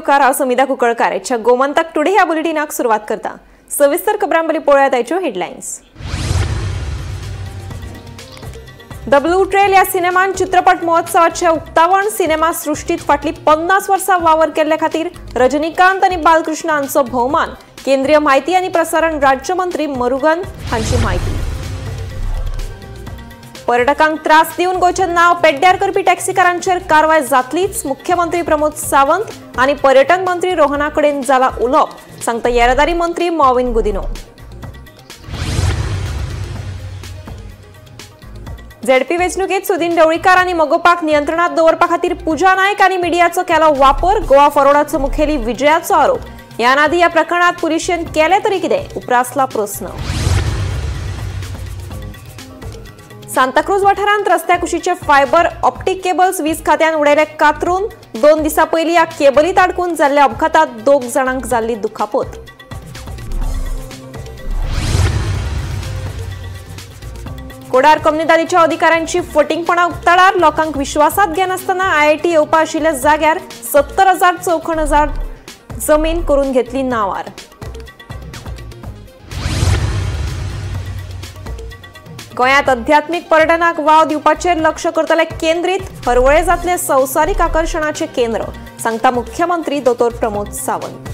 उपकार हांव समिधा कुंकळकार हेच्या गोमंतक टुडे ह्या बुलेटिनाक सुरवात करता। सविस्तर खबरांबली पळोवया ताच्यो हेडलायन्स। द ब्लू ट्रेल ह्या सिनेमान चित्रपट महोत्सवाचे उक्तावण सिनेमा सृष्टीत फाटली 50 वर्सां वावर केल्ले खातीर रजनीकांत आनी बालकृष्ण हांचो भोवमान केंद्रीय म्हायती आनी प्रसारण राज्यमंत्री मुरुगन हांची म्हायती। पर्यटकांक त्रास दिवन गोंयचे नाव पेड्ड्यार करपी टॅक्सीकारांचेर कारवाय जातलीच मुख्यमंत्री प्रमोद सावंत आनी पर्यटन मंत्री रोहना कडेन जाला उलोवप, सांगता येरादारी मंत्री मॉविन गुदिनो। झेडपी वेंचणुकेत सुदीन ढवळीकार आनी मोगोपाक नियंत्रणात दवरपा खातीर पुजा नायक आनी मिडियाचो केलो वापर, गोवा फॉरवर्डाचो मुखेली विजयाचो आरोप। ह्या नादी ह्या प्रकरणात पुलिशेन केले तरी कितें उपरासला प्रस्न। सांताक्रूज वाठारांत रस्त्या कुशीचे फायबर ऑप्टीक केबल्स वीज खात्यान उडयले कातरून 2 दिसां पयलीं ह्या केबलीत अडकून जाल्ल्या अपघातात 2 जाणांक जाल्ली दुखापत। कोडार कम्युनिदादीच्या अधिकाऱ्यांची फटिंगपणां उक्ताडार लोकांक विश्वासात घेनासतना IIT येवपा आशिल्ल्या जाग्यार 70,000 जमीन करून घेतली नावार। गोंयांत अध्यात्मिक पर्यटनाक वाव दिवपाचेर लक्ष करतले केंद्रीत हरवळे जातले संवसारीक आकर्षणाचे केंद्र, सांगता मुख्यमंत्री दोतोर प्रमोद सावंत।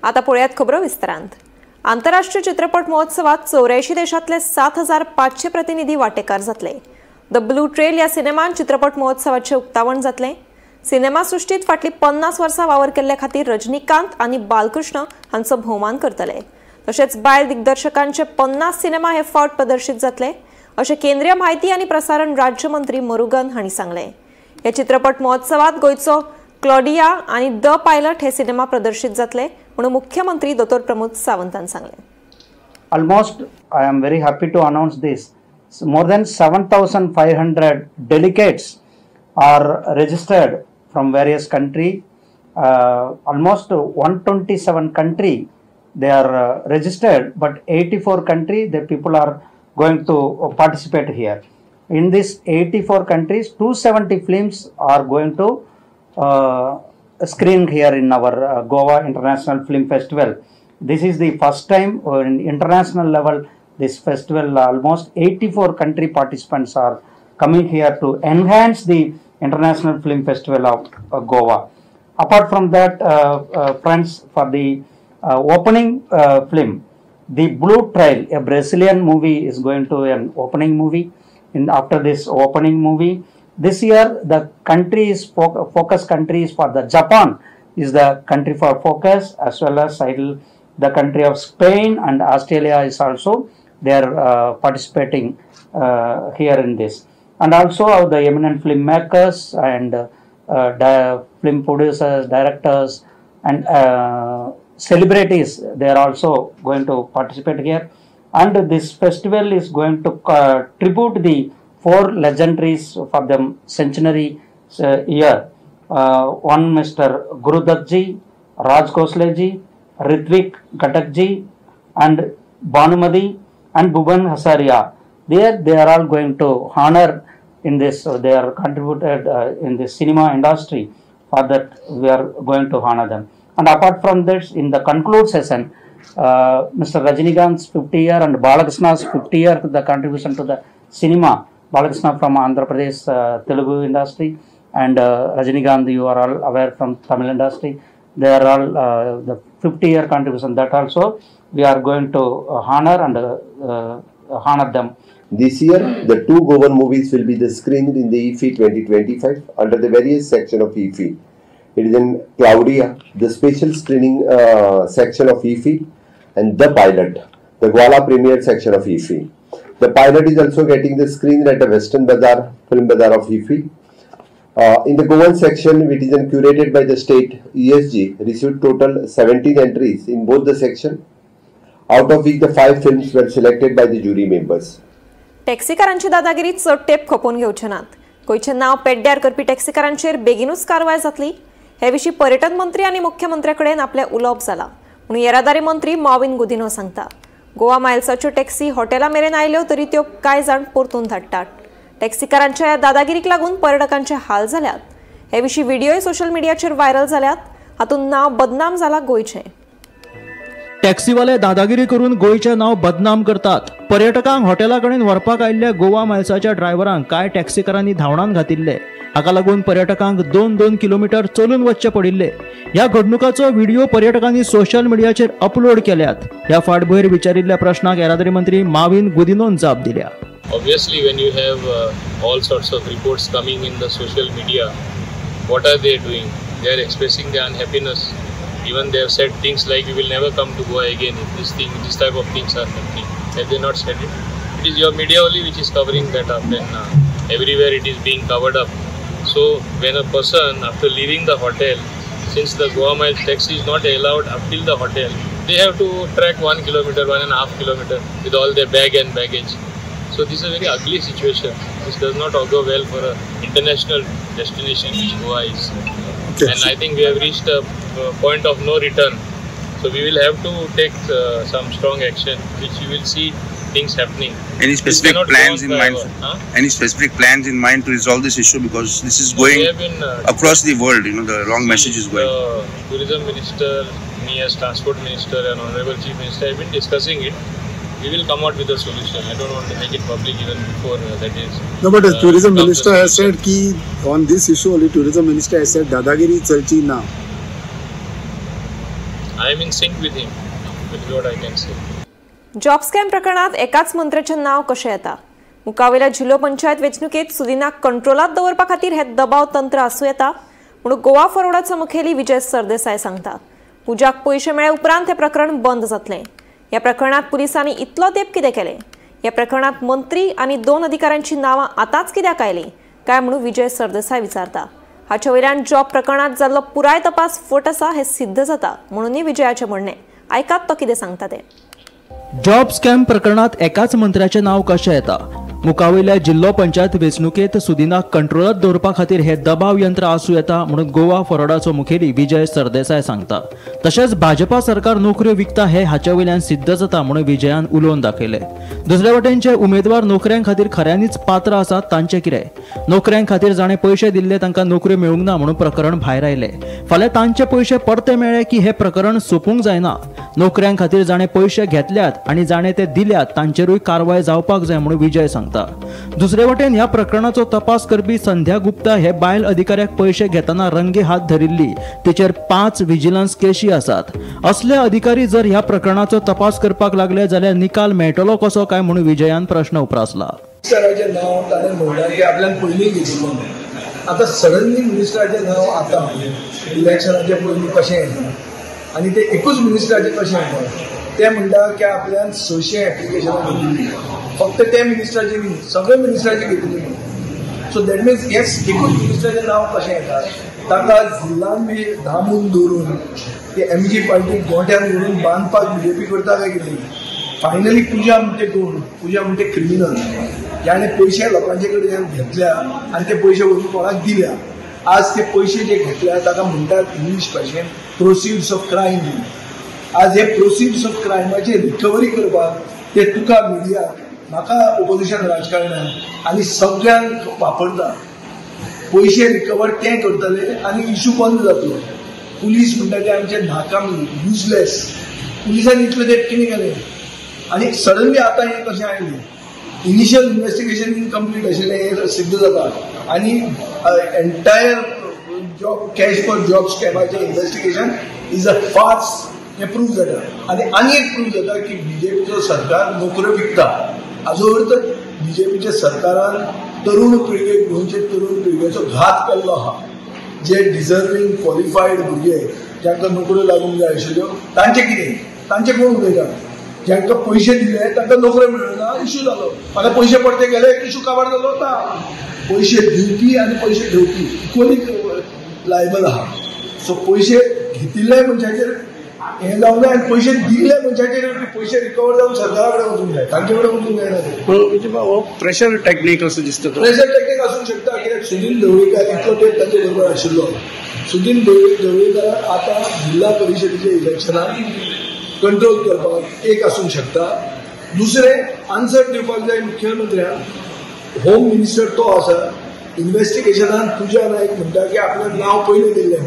आता पळयात खबरो विस्तारांत। आंतरराष्ट्रीय चित्रपट महोत्सवात 84 देशांतले 7,500 प्रतिनिधी वांटेकार जातले। द ब्लू ट्रेल ह्या सिनेमान चित्रपट महोत्सवाचे उक्तावण जातले। सिनेमा सृष्टीत फाटली 50 वर्सां वावर केल्ले खातीर रजनीकांत आनी बालकृष्ण हांचो भोवमान करतले। तशेंच बायल दिग्दर्शकांचे 50 सिनेमा हे फावट प्रदर्शीत जातले, अशें केंद्रीय म्हायती आनी प्रसारण राज्यमंत्री मुरुगन हांणी सांगले। ह्या चित्रपट महोत्सवात गोंयचो क्लॉडिया आनी द पायलट हे सिनेमा प्रदर्शीत जातले म्हणून मुख्यमंत्री दोतोर प्रमोद सावंतान सांगले। Almost, I am very happy to announce this. More than 7,500 delegates are registered from various countries. Almost 127 countries they are registered, but 84 countries the people are going to participate here. In this 84 countries, 270 films are going to screen here in our Goa International Film Festival. This is the first time in international level this festival. Almost 84 country participants are coming here to enhance the International Film Festival of Goa. Apart from that, friends, for the opening film, The Blue Trail, a Brazilian movie, is going to an opening movie. After this opening movie, this year the country is focus countries for the Japan is the country for focus, as well as the country of Spain and Australia is also they are participating here in this, and also the eminent filmmakers and film producers, directors and celebrities, they are also going to participate here. And this festival is going to tribute the 4 legendaries for the centenary year. One Mr. Gurudutt ji, Raj Khosla ji, Ritvik Ghatak ji and Bhanumati and Bhuban Hasaria. They are all going to honor in this. They are contributed in the cinema industry. For that we are going to honor them. And apart from this, in the conclude session, Mr. Rajinikanth's 50 year and Balakrishna's 50 year the contribution to the cinema. Balakrishna from Andhra Pradesh Telugu industry and Rajinikanth, you are all aware, from Tamil industry. They are all the 50-year contribution. That also we are going to honor and honor them. This year, the 2 Goan movies will be screened in the IFFI 2025 under the various section of IFFI. It is in Claudia, the special screening section of IFFI, and The Pilot, the Gwala premiere section of IFFI. The Pilot is also getting the screen at the Western Bazaar, Film Bazaar of IFFI. In the Goan section, which is curated by the state, ESG received total 17 entries in both the section, out of which the 5 films were selected by the jury members. टॅक्सीकारांची दादागिरी चड tape खपोवन घेवचे नात। गोंयचे नाव पेड्ड्यार करपी टॅक्सीकारांचेर बेगीनूच कारवाय जातली, हे विशीं पर्यटन मंत्री आनी मुख्यमंत्र्या कडेन आपले उलोवप जाला म्हणून येरादारी मंत्री मॉविन गुदिनो सांगता। गोवा मायल्साच्यो टॅक्सी हॉटेलां मेरेन आयल्यो तरी त्यो कांय जाण परतून धाडटात। टॅक्सीकारांच्या या दादागिरीक लागून पर्यटकांचे हाल जाल्यात. हे विशीं व्हिडिओ सोशल मीडियाचेर व्हायरल जाल्यात. हातून नाव बदनाम जाला गोयचे. टॅक्सीवाले दादागिरी करून गोयचे नाव बदनाम करतात. पर्यटकांक हॉटेला कडेन व्हरपाक आयिल्ल्या गोवा मायल्साच्या ड्रायव्हरांक कांय टॅक्सीकारांनी धांवडावन घातिल्ले. हाका लागून पर्यटकांक 2-2 किलोमीटर चलून वचचे पडिल्ले. ह्या घडणुकाचो व्हिडिओ पर्यटकांनी सोशल मीडियाचेर अपलोड केल्यात. ह्या फाटभुंयेर विचारिल्ल्या प्रश्नाक येरादारी मंत्री माविन गुदिनोन जाप दिल्या. Obviously, when you have all sorts of reports coming in the social media, what are they doing? They are expressing their unhappiness. Even they have said things like, "We will never come to Goa again if this type of things are happening." Have they not said it? It is your media only which is covering that up, and everywhere it is being covered up. So when a person, after leaving the hotel, since the Goa Miles taxi is not allowed up till the hotel, they have to trek 1 kilometer, 1.5 kilometer with all their bag and baggage. So this is a very ugly situation. This does not augur well for an international destination which Goa is. Okay. And I think we have reached a point of no return. So we will have to take some strong action, which you will see things happening. Any specific plans in mind? Any specific plans in mind to resolve this issue, because this is going across the world? You know, the wrong message is going. The tourism minister, me as transport minister, and honorable chief minister have been discussing it. We will come out with a solution. I don't want to make it public even before that is. No, but the tourism minister has said ki on this issue only tourism minister has said dadagiri chalchi na. I am in sync with him. That is what I can say. Job scam प्रकरणात एकाच मंत्र्याचे नाव कशें येता? मुखावेल्या जिल्लो पंचायत वेंचणुकेत सुदीनाक कंट्रोलात दवरपा खातीर हे दबाव तंत्र आसूं येता म्हणून गोवा फॉरवर्डाचो मुखेली विजय सरदेसाय सांगता. पुजाक पयशे मेळे उपरांत हे प्रकरण बंद जातलें. ह्या प्रकरणात पुलिसांनी इतलो तेंप कितें केलें? ह्या प्रकरणात मंत्री आनी 2 अधिकाऱ्यांची नांवां आतांच कित्याक आयलीं काय म्हणून विजय सरदेसाय विचारता. हाचे वयल्यान जॉब प्रकरणात जाल्लो पुराय तपास फट आसा हें सिद्ध जाता म्हणूनय विजयाचें म्हणणें. आयकात तो कितें सांगता तें. जॉब स्कॅम प्रकरणात एकाच मंत्र्याचे नाव कशें येता? मुखावेल्या जिल्लो पंचायत वेंचणुकेत सुदीनाक कंट्रोलात दवरपा खातीर हे दबाव यंत्र आसूं येता म्हणून गोवा फॉरवर्डाचो मुखेली विजय सरदेसाय सांगता. तशेंच भाजपा सरकार नोकऱ्यो विकता हे हाचे वयल्यान सिद्ध जाता म्हणून विजयान उलोवन दाखयले. दुसरे वटेन जे उमेदवार नोकऱ्यां खातीर खऱ्यांनीच पात्र आसात तांचे कितें? नोकऱ्यां खातीर जाणें पयशे दिल्ले तांकां नोकऱ्यो मेळूंक ना म्हणून प्रकरण भायर आयले. फाल्यां तांचे पयशे परते मेळ्ळे की हे प्रकरण सोंपूंक जायना. नोकऱ्यां खातीर जाणें पयशे घेतल्यात आनी जाणें ते दिल्यात तांचेरूय कारवाय जावपाक जाय म्हणून विजय सांगता. दुसरे वटेन ह्या प्रकरणाचो तपास करपी संध्या गुप्ता हे बायल अधिकाऱ्याक पयशे घेताना रंगे हात धरिल्ली. तिचेर 5 विजिलन्स केशी आसात. असले अधिकारी जर ह्या प्रकरणाचो तपास करपाक लागले जाल्यार निकाल मेळटलो कसो काय म्हणून विजयान प्रश्न उपरासला. मिनिस्टराचें नांव ताणें म्हणटा की आपल्यान पयलीं घेतिल्लें. आतां सडनली मिनिस्टराचें नांव आतां इलेक्शनाचे पयलीं कशें येता आनी ते एकूच मिनिस्टराचें कशें येता? ते म्हणटा की आपल्यान 600 एप्लिकेशनां घेतिल्लीं. फक्त ते मिनिस्टराचें न्ही, सगळे मिनिस्टराचें घेतिल्लीं. सो दॅट मिन्स येस एकूच मिनिस्टराचें नांव कशें येता? ताका जिल्लान बी धामून दवरून ते एमजी पार्टीक गोंठ्यान दवरून बांदपाक बीजेपी करता काय कितें? फायनली पुजा म्हणटे कोण? पुजा म्हणटे क्रिमिनल. ज्याने पयशे लोकांचे कडल्यान घेतल्या आनी ते पयशे व्हरून कोणाक दिल्या. आज ते पयशे जे घेतल्या ताका म्हणटात इंग्लीश भाशेन प्रोसिड्स ऑफ क्रायम. आज हे प्रोसिड्स ऑफ क्रायमाची रिकवरी करपाक ते तुका मिडियाक म्हाका ओपोजिशन राजकारणाक आनी सगळ्यांक वापरता. पयशे रिकवर ते करतले आनी इशू बंद जातलो. पुलीस म्हणटा ते आमचे नाकामी युजलेस. पुलिसांनी इतले तेप कितें केलें आनी सडनली आतां हें कशें आयलें? इनिशियल इन्व्हेस्टिगेशन इनकम्प्लीट आशिल्लें हें सिद्ध जाता आनी entire job cash for job स्कॅमाचें इन्व्हेस्टिगेशन इज अ फार्स हें प्रूव जाता. आनी एक प्रूव जाता की बीजेपीचो सरकार नोकऱ्यो विकता. हाजो अर्थ बीजेपीच्या सरकारान तरुण पिळगेक गोंयचे तरुण पिळगेचो घात केल्लो आहा. जे डिजर्विंग क्वॉलिफायड भुरगे जांकां नोकऱ्यो लागूंक जाय आशिल्ल्यो तांचें कितें? तांचें कोण उलयता? जांकां पयशे दिले तांकां नोकऱ्यो मेळना, इशू जालो. फाल्यां पयशे परते गेले इशू काबार जालो वता. पयशे दिवपी आनी पयशे घेवपी इक्वली लायबल आहा. सो पयशे घेतिल्ल्या मनशाचेर हें जावं जाय आनी पयशे दिल्ल्या मनशाचेर पयशे रिकवर जावन सरकारा कडेन वचूंक जाय, तांचे कडेन वचूंक जायना. हो प्रेशर टॅक्नीक असो दिसता. प्रेशर टॅक्नीक आसूंक शकता कित्याक सुनील ढवळीकर इतलो तेंप ताचे बरोबर आशिल्लो. सुनील ढवळीकराक आतां जिल्हा परिशदेच्या इलेक्शनाक कंट्रोल करपाक एक आसूंक शकता. दुसरें आन्सर दिवपाक जाय मुख्यमंत्र्याक होम मिनिस्टर तो आसा, इन्व्हेस्टिगेशनान तुज्या नायक म्हणटा की आपलें नांव पयलें दिल्लें,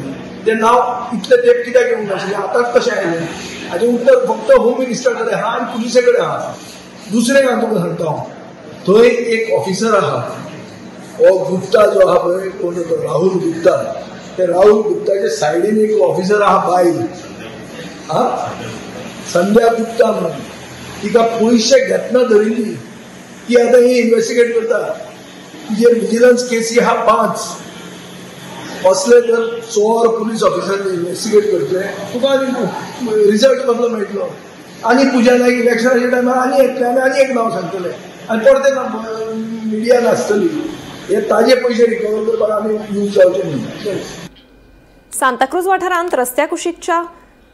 तें नांव इतलें तेंप कित्याक येवंक नाशिल्लें, आतांच कशें आयलें? हाजें उत्तर फक्त होम मिनिस्टर कडेन आहा आनी पुलिसे कडेन आहा. दुसरें हांव तुका सांगता, थंय एक ऑफिसर आहा, हो गुप्ता जो आहा पळय, कोण तो राहुल गुप्ता, ते राहुल गुप्ताच्या सायडीन एक ऑफिसर आहा बायल, संध्या गुप्ता म्हणून, तिका पयशे घेतना धरिल्ली, ती आतां ही इन्व्हेस्टिगेट करता. तिजेर विजिलन्स केसी आहा 5. असले जर चोर पुलीस ऑफिसर इन्व्हेस्टिगेट करतले, तुका आनी रिजल्ट कसलो मेळटलो? आनी पुजा नायक इलेक्शनाच्या टायमार आनी येतले आनी आनी एक नांव सांगतले आनी परते मिडियान आसतली. हे ताजे पयशे रिकवर करपाक आमी यूज जावचे न्ही. सांताक्रूज वाठारांत रस्त्या कुशीकच्या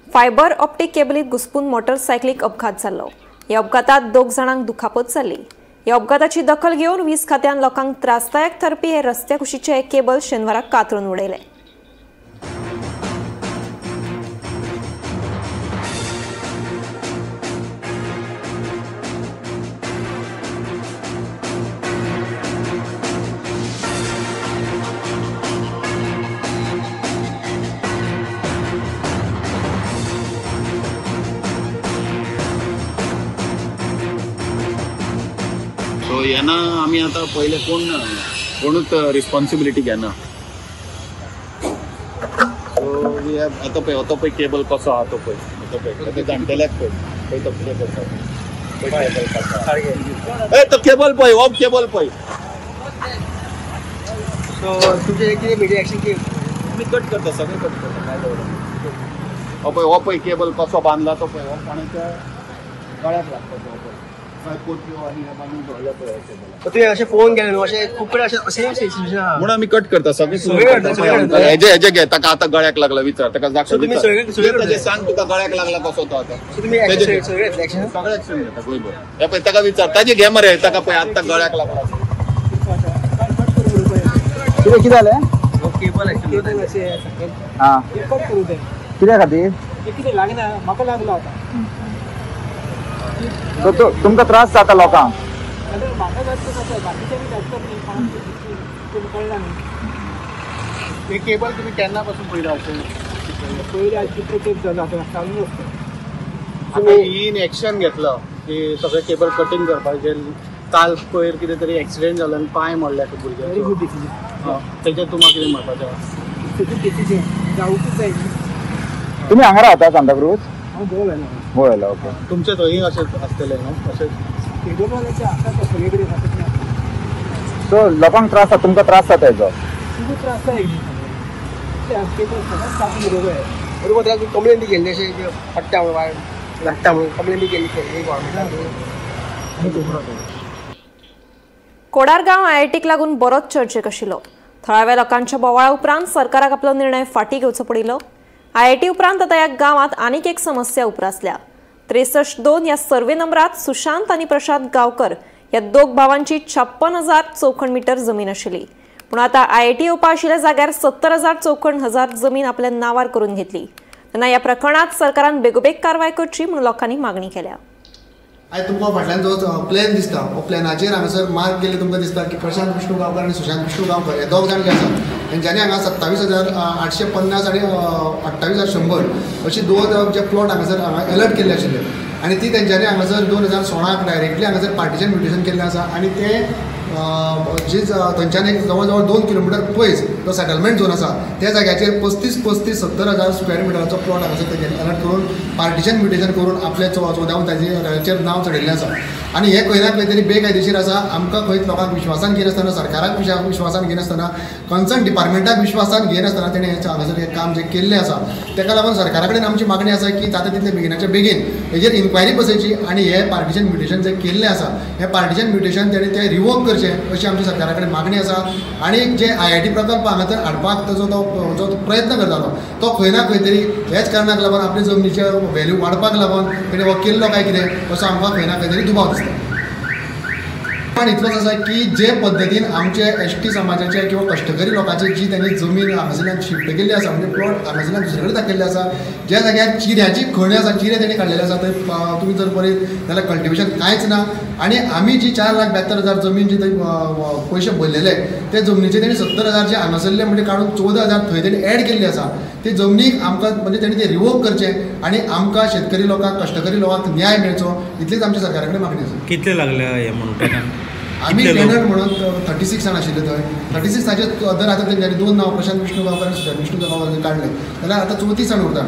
फायबर ऑप्टीक केबलीत घुस्पून मोटरसायकलीक अपघात जाल्लो. ह्या अपघातात 2 जाणांक दुखापत जाल्ली. ह्या अपघाताची दखल घेवन वीज खात्यान लोकांक त्रासदायक ठरपी हे रस्त्या कुशीचे केबल शेनवाराक कातरून उडयले. सो येना आमी आतां पयले कोणूच रिस्पॉन्सिबिलिटी घेना. सो वी हॅव आतां पळय तो पळय केबल कसो आहा तो पळय ते जाणटेल्याक पळय तो कितें करता तो केबल पळय हो केबल पळय. सो तुमचे कितें मिडिया एक्शन की आमी कट करता सगळें कट करता काय दवरता. हो पळय केबल कसो बांदला तो पळय हो कोणाच्या गळ्याक लागता तो पळय. तुवें अशें फोन केलें न्हू अशें खूब कडेन अशें सिच्युएशन आहा म्हणून आमी कट करता सगळें. हेजे घे ताका आतां गळ्याक लागला विचार ताका दाखय सांग तुका गळ्याक लागला कसो तो आतां सगळे एक्शन घेता गोंयभर. हे पळय ताका विचार ताजे घे मरे ताका पळय आतां गळ्याक लागला. कितें जालें? केबल हां कित्या खातीर कितें लागना म्हाका लागलो आतां. तुमकां त्रास जाता लोकांक? केबल तुम्ही केन्ना पासून पयला पयले चित्रकेप जाला चालू आसता. इन एक्शन घेतलो की सगळे केबल कटिंग करपाचे. काल पयर कितें तरी एक्सिडेंट जालो आनी पांय मोडल्या भुरग्याचो. तेजेर तुमकां कितें म्हणपाचें? जावूंकच जाय. तुमी हांगा रावता सांताक्रूज? हांव गोवा आयला. ओके. तुमचे थंय अशें आसतलें न्हू अशें सो लोकांक त्रास जाता तुमकां त्रास जाता हेजो? त्रास बरोबर कंप्लेन बी केल्ली अशें पडटा म्हणून लागता म्हणून कंप्लेन बी केल्ली गव्हर्मेंटान. कोडारगांव आयआयटीक लागून बरोच चर्चेक आशिल्लो. थळाव्या लोकांच्या बोवाळा उपरांत सरकाराक आपलो निर्णय फाटीं घेवचो पडिल्लो. आयआयटी उपरांत आतां ह्या गांवांत आनीक एक समस्या उप्रासल्या. 63-2 ह्या सर्वे नंबरात सुशांत आनी प्रशांत गांवकर ह्या 2 भावांची 56,000 चौखण मीटर जमीन आशिल्ली. पूण आतां आयआयटी येवपा आशिल्ल्या जाग्यार 70,000 चौखण हजार जमीन आपल्या नांवार करून घेतली. तेन्ना ह्या प्रकरणात सरकारान बेगोबेग कारवाय करची म्हणून लोकांनी मागणी केल्या. आयज तुमकां फाटल्यान जो प्लॅन दिसता हो प्लॅनाचेर हांगासर मार्क केल्ले तुमकां दिसता की प्रशांत विष्णू गांवकर आनी सुशांत विष्णू गांवकर हे 2 जाण जे आसा तेंच्यांनी हांगा 27,850 आनी 28,100 अशी 2 जे प्लॉट हांगासर अलर्ट केल्ले आशिल्ले आनी ती तेंच्यांनी हांगासर 2016 डायरेक्टली हांगासर पार्टिशन म्युटेशन केल्लें आसा आनी ते जी थंयच्यान एक जवळ जवळ 2 किलोमिटर पयस जो सेटलमेंट झोन आसा त्या जाग्याचेर 35,70,000 स्क्वेअर मिटराचो प्लॉट हांगासर तेंच्यांनी अलर्ट करून पार्टिशन म्युटेशन करून आपले चोद्यावून ताचेर नांव चडयल्लें आसा आनी हे खंय ना खंय तरी बेकायदेशीर आसा. आमकां खंयच लोकांक विश्वासान घेनासतना सरकाराक विश्वासान घेनासतना कन्सर्न डिपार्टमेंटाक विश्वासान घेनासतना तेणें हांगासर हें काम जें केल्लें आसा तेका लागून सरकारा कडेन आमची मागणी आसा की जाता तितले बेगिनाच्या बेगीन हेजेर इन्क्वायरी बसयची आनी हे पार्टिशन म्युटेशन जें केल्लें आसा हे पार्टिशन म्युटेशन तेणें तें रिवोक करचें अशी आमची सरकारा कडेन मागणी आसा. आनी जे आयआयटी प्रकल्प हांगासर हाडपाक ताजो जो प्रयत्न करतालो तो खंय ना खंय तरी हेच कारणाक लागून आपले जमनीचे व्हॅल्यू वाडपाक लागून तेणें हो केल्लो काय कितें असो आमकां खंय ना खंय तरी दुबाव दिसता. पण इतलोच आसा की जे पद्दतीन आमचे एसटी समाजाचे किंवा कश्टकरी लोकांची जी त्यांनी जमीन हांगासरल्यान शिफ्ट केल्ली आसा म्हणजे प्लॉट हांगासरल्यान दुसरे कडेन दाखयल्ले आसा ज्या जाग्यार चिऱ्याची खणी आसा चिरे तेणी काडलेले आसा थंय तुमी जर पळयत जाल्यार कल्टिवेशन कांयच ना आनी आमी जी 4,72,000 जमीन जी थंय पयशे भरलेले ते जमनीचे तेणी 70,000 जे हांगासरले म्हणजे काडून 14,000 थंय तेणी एड केल्ली आसा ते जमनीक आमकां म्हणजे तेणी ते रिवोक करचें आनी आमकां शेतकरी लोकांक कश्टकरी लोकांक न्याय मेळचो इतलीच आमच्या सरकारा कडेन मागणी आसा. कितले लागले हे म्हणून आमी टेनंट म्हणून 36 जाण आशिल्ले थंय 36 दर आतां तेंच्यांनी 2 नांव प्रशांत विष्णू गांवकर आनी सुशांत विष्णू गांवकर काडले जाल्यार आतां 34 जाण उरता.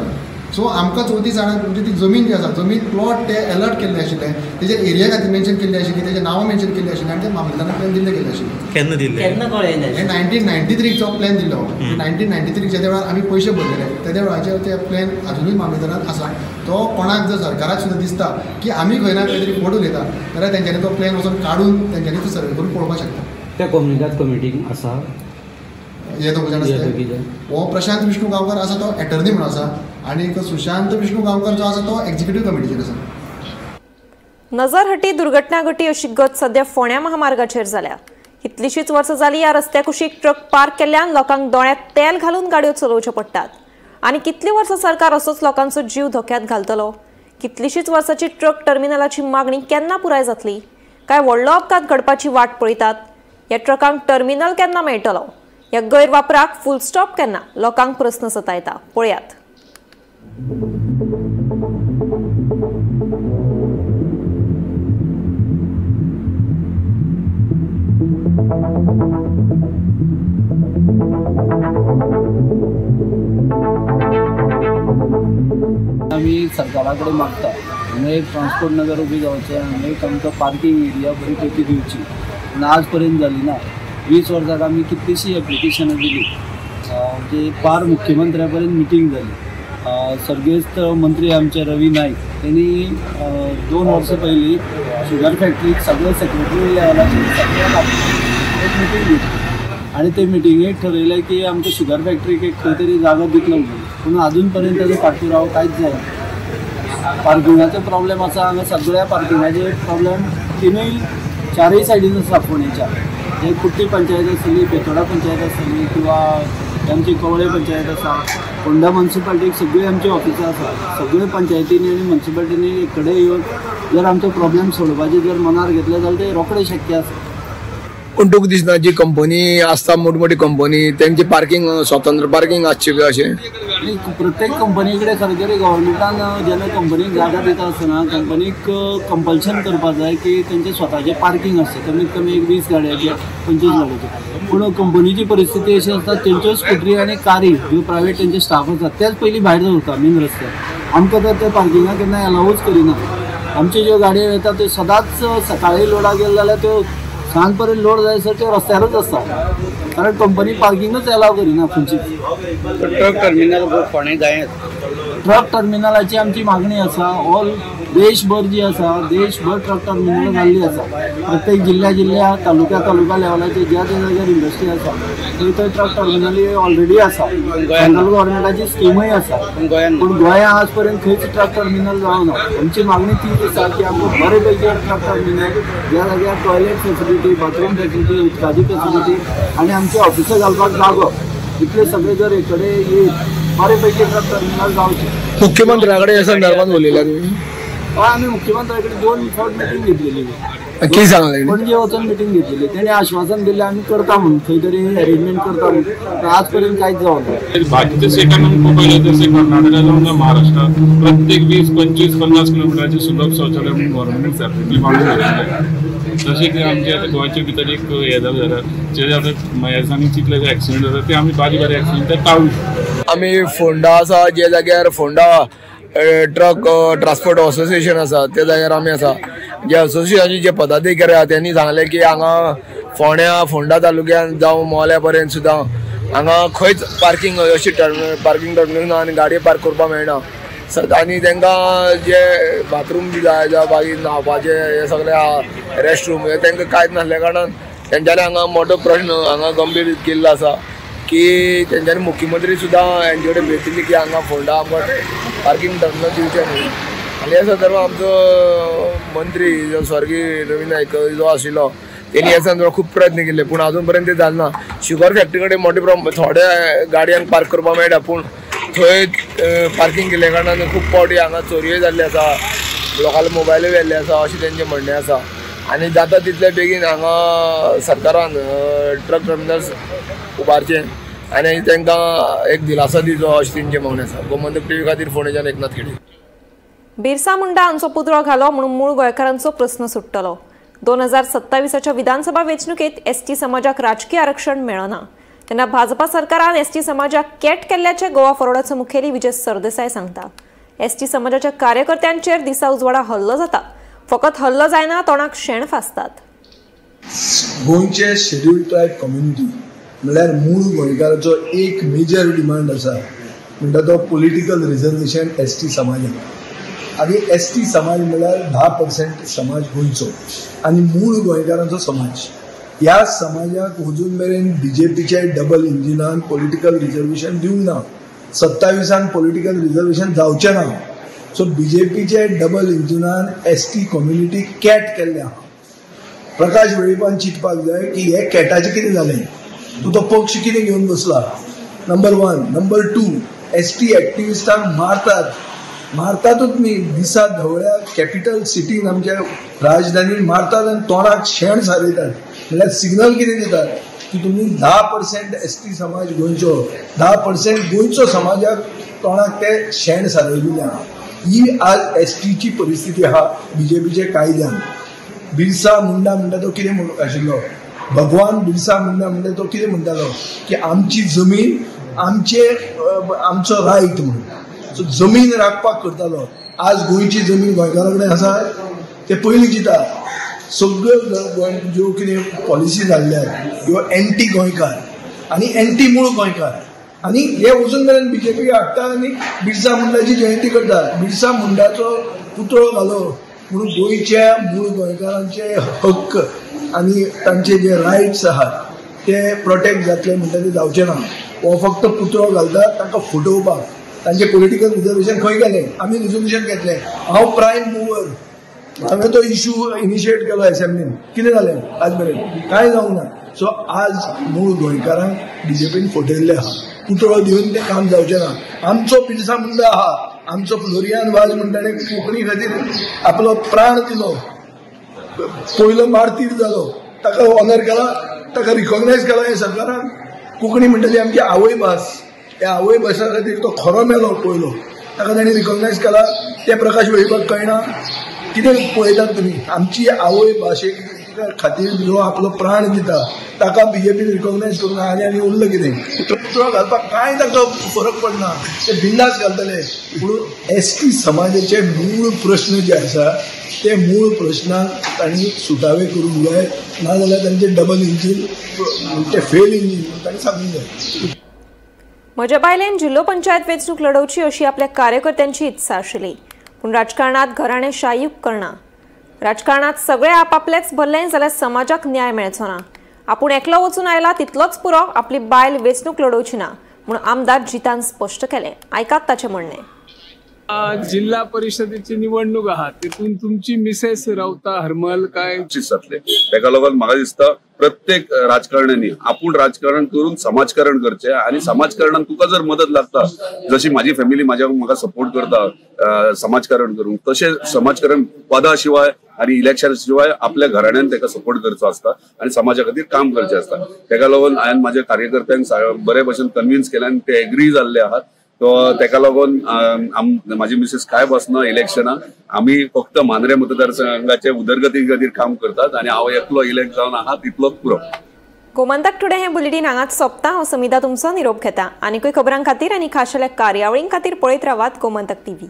सो आमकां 34 जाणांक म्हणजे ती जमीन जी आसा जमीन प्लॉट ते अलर्ट केल्ले आशिल्ले तेजेर एरिया खातीर मेन्शन केल्ली आशिल्ली तेजे नांवां मेन्शन केल्ली आशिल्ली आनी ते मामलेदारान प्लॅन दिल्ले गेल्ले आशिल्ले. केन्ना दिल्ले हे 1993 चो प्लॅन दिल्लो 1993 ज्या वेळार आमी पयशे भरलेले त्या वेळाचेर ते प्लॅन अजुनूय मामलेदारान आसा. तो कोणाक जर सरकाराक सुद्दां दिसता की आमी खंय ना खंय तरी फोट उलयता जाल्यार तेंच्यांनी तो प्लॅन वचून काडून तेंच्यांनी तो सर्वे करून पळोवपाक शकता. त्या कम्युनिकेट कमिटीक आसा हे दोग जाण आसले. हो प्रशांत विष्णू गांवकर आसा तो एटर्नी म्हणून आसा आनी सुशांत विष्णू गांवकर जो आसा तो एक्झिक्युटीव कमिटीचेर आसा. नजरहटी दुर्घटना घटी अशी गत सध्या फोंड्या महामार्गाचेर जाल्या. कितलीशीच वर्सां जाली ह्या रस्त्या कुशीक ट्रक पार्क केल्ल्यान लोकांक दोळ्यांत तेल घालून गाडयो चलोवच्यो पडटात. आनी कितली वर्सां सरकार असोच लोकांचो जीव धोक्यांत घालतलो. कितलीशीच वर्सांची ट्रक टर्मिनलाची मागणी केन्ना पुराय जातली. काय व्हडलो अपघात घडपाची वाट पळयतात. ह्या ट्रकांक टर्मिनल केन्ना मेळटलो. ह्या गैरवापराक फुल स्टॉप केन्ना लोकांक प्रस्न सतायता. पळयात. आम्ही सरकाराकडे मागता हांगा एक ट्रान्सपोर्ट नगर उभी जावचें हांगा एक आमकां पार्किंग एरिया बरी पैकी दिवची पूण आज पर्यंत जाली ना. 20 वर्सांक आमी कितलीशीं एप्लिकेशनां दिली म्हणजे पार मुख्यमंत्र्या पर्यंत मिटींग जाली. सर्गेस्त मंत्री आमचे रवी नाईक त्यांनी 2 वर्सां पयलीं शुगर फॅक्टरीक सगळे सेक्रेटरी लेवलाचेर सगळ्यांक एक मिटींग दिली आनी ते मिटिंगेक ठरयलें की आमकां शुगर फॅक्टरीक एक खंय तरी जागो दितलो म्हणून पूण अजून पर्यंत ताजो पाठपुरावो कांयच जायना. पार्किंगाचो प्रॉब्लेम आसा हांगा सगळ्या पार्किंगाचे प्रॉब्लेम तिनूय 4 सायडीन आसा फोंडेच्या. एक कुट्टी पंचायत आसली बेतोडा पंचायत आसली किंवा आमची कवळे पंचायत आसा फोंडा म्युनिसिपालिटीक सगळी आमची ऑफिसां आसा. सगळे पंचायतींनी आनी म्युनिसिपालिटींनी एक कडेन येवन जर आमचो प्रॉब्लेम सोडोवपाचे जर मनार घेतले जाल्यार ते रोखडे शक्य आसा. पूण तुका दिसना जी कंपनी आसता मोठी कंपनी तेंची पार्किंग स्वतंत्र पार्किंग आसची काय अशें. प्रत्येक कंपनी कडेन खरें तरी गव्हर्मेंटान जेन्ना कंपनीक जागा दिता आसतना कंपनीक कंपल्शन करपाक जाय की तेंचे स्वताचे पार्किंग आसचे कमीत कमी एक 20 गाडयांचे 25 गाडयांचे. पूण कंपनीची परिस्थिती अशी आसता तेंच्यो स्कुटरी आनी कारी ज्यो प्रायवेट तेंचे स्टाफ आसात तेच पयलीं भायर दवरता मेन रस्त्यार. आमकां तर ते पार्किंगाक केन्ना अलावूच करिना. आमच्यो ज्यो गाडयो येता त्यो सदांच सकाळीं लोडाक गेले जाल्यार त्यो सांज पर्यंत लोड जायसर त्यो रस्त्यारूच आसता कारण कंपनी पार्किंगूच अलाव करिना खंयची. ट्रक टर्मिनल फोंडे जायत. ट्रक टर्मिनलाची आमची मागणी आसा. ऑल देशभर जी आसा देशभर ट्रक टर्मिनल घाल्ली आसा. प्रत्येक जिल्ल्या तालुका लेवलाचेर ज्या त्या जाग्यार इंडस्ट्री आसा थंय ट्रक टर्मिनली ऑलरेडी आसा. सेंट्रल गव्हर्मेंटाची स्किमूय आसा पूण गोंयांत आज पर्यंत खंयच ट्रक टर्मिनल जावना. आमची मागणी तीच आसा की आमकां बरे पैकी ट्रक टर्मिनल ज्या जाग्यार टॉयलेट फेसिलिटी बाथरूम फेसिलिटी उदकाची फेसिलिटी आनी आमची ऑफिसां घालपाक जागो इतले सगळे जर एक कडेन येयत बरे पैकी ट्रक टर्मिनल जावचे. मुख्यमंत्र्या कडेन ह्या संदर्भात उलयल्या तुमी. हय आमी मुख्यमंत्र्या कडेन 2 फावट मिटींग घेतलेली. कितें सांगलें पणजे वचून मिटींग घेतलेली. तेणें आश्वासन दिलें आमी करता म्हणून खंय तरी अरेंजमेंट करता म्हणून आज पर्यंत कांयच जावना. बाकीच्या स्टेटांत पळयलें तशें कर्नाटका जावं महाराष्ट्रा प्रत्येक 20, 25, 50 किलोमिटराचे सुलभ शौचालय म्हणून गव्हर्मेंट सेपरेटली बांदून दवरलें. जशें की आमचे आतां गोंयच्या भितर एक हें जाल्यार जे आतां मयेरसांनी चितले जे एक्सिडेंट जाता ते आमी बारीक एक्सिडेंट ते टाळूं. आमी फोंडा आसा जे जाग्यार फोंडा ट्रक ट्रान्सपोर्ट असोसिएशन आसा त्या जाग्यार आमी आसा. जे असोसिएशनाचे जे पदाधिकारी आहा त्यांनी सांगले की हांगा फोंडा तालुक्यान जावं मोल्या पर्यंत सुद्दां हांगा खंयच पार्किंग अशी पार्किंग टर्मिनल ना आनी गाडयो पार्क करपाक मेळना. आनी तांकां जे बाथरूम बी जाय जावं बाकी न्हावपाचे हे सगळे रेस्ट रूम हे तांकां कांयच नासल्या कारणान तेंच्यांनी हांगा मोठो प्रश्न हांगा गंभीर केल्लो आसा की तेंच्यांनी मुख्यमंत्री सुद्दां हेंचे कडेन भेट दिली की हांगा फोंडा आमकां पार्किंग टर्मिनल दिवचें म्हणून. आनी ह्या संदर्भात आमचो मंत्री जो स्वर्गीय रवी नाईक जो आशिल्लो त्यांनी याचा खूप प्रयत्न केले पण अजून पर्यंत ते जालें ना. शुगर फॅक्टरी कडेन मोठे थोड्या गाडयांक पार्क करपाक मेळटा पूण थंय पार्किंग केल्ल्या कारणान खूब फावटी हांगा चोरयो जाल्ले आसा, लोकांले मोबायलूय व्हेल्ले आसा अशें तेंचें म्हणणें आसा. आनी जाता तितले बेगीन हांगा सरकारान ट्रक टर्मिनल्स उबारचे आनी तांकां एक दिलासो दिवचो अशें तेंचें म्हणणें आसा. गोमंतक टीव्ही खातीर फोंडेच्यान एकनाथ खेडे. बिरसा मुंडा हांचो पुतळो घालो म्हणून मूळ गोंयकारांचो प्रस्न सुट्टलो. 2027च्या विधानसभा वेंचणुकेत एसटी समाजाक राजकीय आरक्षण मेळना तेन्ना भाजपा सरकारान एसटी समाजाक कॅट केल्ल्याचे गोवा फॉरवर्डाचो मुखेली विजय सरदेसाय सांगता. एसटी समाजाच्या कार्यकर्त्यांचेर दिसा उजवाडा हल्लो जाता. फकत हल्लो जायना, तोंडाक शेण फासतात. गोंयचे शेड्यूल ट्रायब कम्युनिटी म्हळ्यार मूळ गोंयकाराचो एक मेजर डिमांड आसा म्हणटा तो पॉलिटिकल रिजर्वेशन एसटी समाजाक. आनी एसटी समाज म्हळ्यार 10% समाज गोंयचो आनी मूळ गोंयकारांचो समाज. ह्या समाजाक अजून मेरेन बीजेपीचे डबल इंजिनान पॉलिटिकल रिजर्वेशन दिवंक ना. 27 पॉलिटिकल रिजर्वेशन जावचें ना. सो बीजेपीचे डबल इंजिनान एसटी कम्युनिटी कॅट केल्ल्या. प्रकाश वेळीपान चिंतपाक जाय की हे कॅटाचें कितें जालें, तूं तो पक्ष कितें घेवन बसला. नंबर 1. नंबर 2, एसटी एक्टिविस्टांक मारतातूच न्ही, दिसा धवळ्या कॅपिटल सिटीन आमच्या राजधानीन मारतात आनी तोंडाक शेण सारयतात. म्हळ्यार सिग्नल कितें दितात की तुमी 10% एसटी समाज गोंयचो, 10% गोंयचो समाजाक तोंडाक ते शेण सारयलेलें आहा. ही आज एसटीची परिस्थिती आहा बीजेपीच्या कायद्यान. बिरसा मुंडा म्हणटा तो कितें म्हणून आशिल्लो, भगवान बिरसा मुंडा म्हणटा तो कितें म्हणटालो की आमची जमीन आमचो रायट म्हणून. सो जमीन राखपाक करतालो. आज गोंयची जमीन गोंयकारा कडेन आसा ते पयलीं चिंता. सगळ्यो ज्यो कितें पॉलिसी जाल्ल्यात ह्यो एंटी गोंयकार आनी एंटी मूळ गोंयकार आनी हे वचून मेरेन बीजेपी हाडटा आनी बिरसा मुंडाची जयंती करतात. बिरसा मुंडाचो पुतळो घालो म्हणून गोंयच्या मूळ गोंयकारांचे हक्क आनी तांचे जे रायट्स आहात ते प्रोटेक्ट जातले म्हणटा ते जावचे ना. हो फक्त पुतळो घालतात तांकां फटोवपाक. तांचे पॉलिटिकल रिजर्वेशन खंय गेलें, आमी रिजोल्युशन घेतलें. हांव प्रायम मुवर, हांवें तो इश्यू इनिशिएट केलो असेंब्लीन. कितें जालें आज मेरेन कांय जावंक ना. सो आज मूळ गोंयकारांक बीजेपीन फटयल्ले आहा. पुतळो दिवन तें काम जावचें ना. आमचो बिरसा मुंडा आहा, आमचो फ्लोरियान वाज म्हणटाणे कोंकणी खातीर आपलो प्राण दिलो, पयलो मारतीर जालो, ताका ऑनर केला, ताका रिकॉग्नायज केला हे सरकारान. कोंकणी म्हणटाली आमची आवय भास. त्या आवय भाशा खातीर तो खरो मेलो पयलो, ताका ताणें रिकॉग्नायज केला. ते प्रकाश वेळीपाक कळना. कितें पळयतात तुमी, आमची आवय भाशेक खातीर जो आपलो प्राण दिता ताका बीजेपीन रिकॉग्नायज करूना आनी उरलं कितें. पुतळो घालपाक कांय ताका फरक पडना, ते बिंदास घालतले. पूण एसटी समाजाचे मूळ प्रश्न जे आसा ते मूळ प्रश्नाक तांणी सुटावे करूंक जाय. नाजाल्यार तांचे डबल इंजीन ते फेल इंजीन तांणी सांगूंक जाय. म्हज्या बायलेन जिल्लो पंचायत वेंचणूक लडोवची अशी आपल्या कार्यकर्त्यांची इत्सा आशिल्ली. पूण राजकारणात घराणेशाही उपकरना. राजकारणात सगळे आपापलेच भरले जाल्यार समाजाक न्याय मेळचो ना. आपूण एकलो वचून आयला तितलोच पुरो, आपली बायल वेंचणूक लडोवची ना म्हणून आमदार जितान स्पश्ट केलें. आयकात ताचें म्हणणें. जिल्हा परिषदेची निवडणूक आहा तितून तुमची मिसेस रावता हरमल काय जातले. तेका लागून म्हाका दिसता प्रत्येक राजकारण्यांनी आपूण राजकारण करून समाजकारण करचे. आणि समाजकारणान तुका जर मदत लागता, जशी माझी फॅमिली म्हाका सपोर्ट करता समाजकारण करून, तशें समाजकारण पदा शिवाय आणि इलेक्शन शिवाय आपल्या घराण्यान तेका सपोर्ट करचो आसता आणि समाजा खातीर काम करचें आसता. तेका लागून हांवें म्हाज्या कार्यकर्त्यांक बरे भशेन कन्विन्स केलें आनी ते एग्री जाल्ले आहात. तो तेका लागून माझी मिसेस काय बसना इलेक्शनाक. आमी फक्त मांद्रे मतदारसंघाचे उदरगती खातीर काम करतात आणि हांव एकलो इलेक्ट जावन आहा तितलोच पुरो. गोमंतक टुडे हे बुलेटिन हांगाच सोंपता. हांव समिता तुमचो निरोप घेता. आनीकूय खबरां खातीर आनी खाशेल्या कार्यावळीं खातीर पळयत रावात गोमंतक टीव्ही.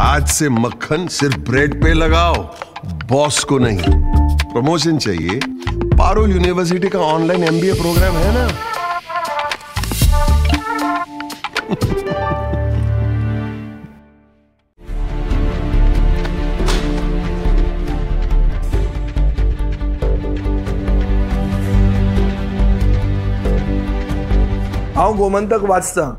आज से मक्खन सिर्फ ब्रेड पे लगाओ, बॉस को नहीं। प्रमोशन चाहिए पारुल यूनिवर्सिटी का ऑनलाइन MBA प्रोग्राम है ना। हांव गोमंतक वाचतां।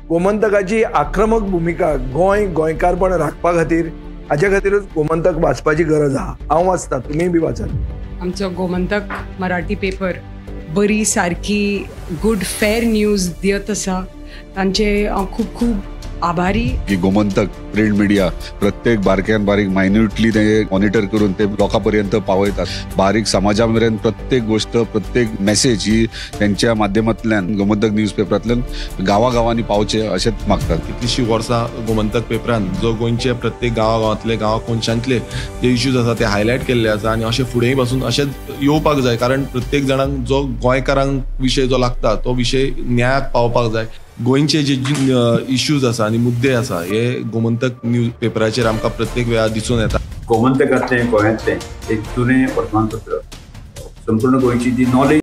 गोमंतकाची आक्रमक भूमिका गोंयकारपण राखपा खातीर हाचे खातीरच गोमंतक वाचपाची गरज आहा। हांव वाचतां, तुमीय बी वाचात। आमचो गोमंतक मराठी पेपर बरी सारकी गुड फेर न्यूज दियत आसा, तांचे हांव खूब खूब आभारी। की गोमंतक प्रिंट मिडिया प्रत्येक बारक्यान बारीक मायन्युटली ते मॉनिटर करून ते लोकांपर्यंत पावयतात। बारीक समाजा मेरेन प्रत्येक गोष्ट, प्रत्येक मेसेज ही त्यांच्या माध्यमांतल्यान गोमंतक न्यूज पेपरांतल्यान गांवागांवांनी पावचे अशेंच मागतात। कितलींशीं वर्सां गोमंतक पेपरान जो गोंयचे प्रत्येक गांवांतले कोनशांतले जे इश्यूज आसा ते हायलायट केल्ले आसा आनी अशें फुडेंय पासून अशेंच येवपाक जाय, कारण प्रत्येक जाणांक जो गोंयकारांक विशय जो लागता तो विशय न्यायाक पावपाक जाय। गोंयचे जे इश्यूज आसा आनी मुद्दे आसा हे गोमंतक न्यूज पेपराचेर आमकां प्रत्येक वेळार दिसून येता। गोमंतकांतलें गोंयांतलें एक जुनें वर्तमानपत्र संपूर्ण गोंयची जी नॉलेज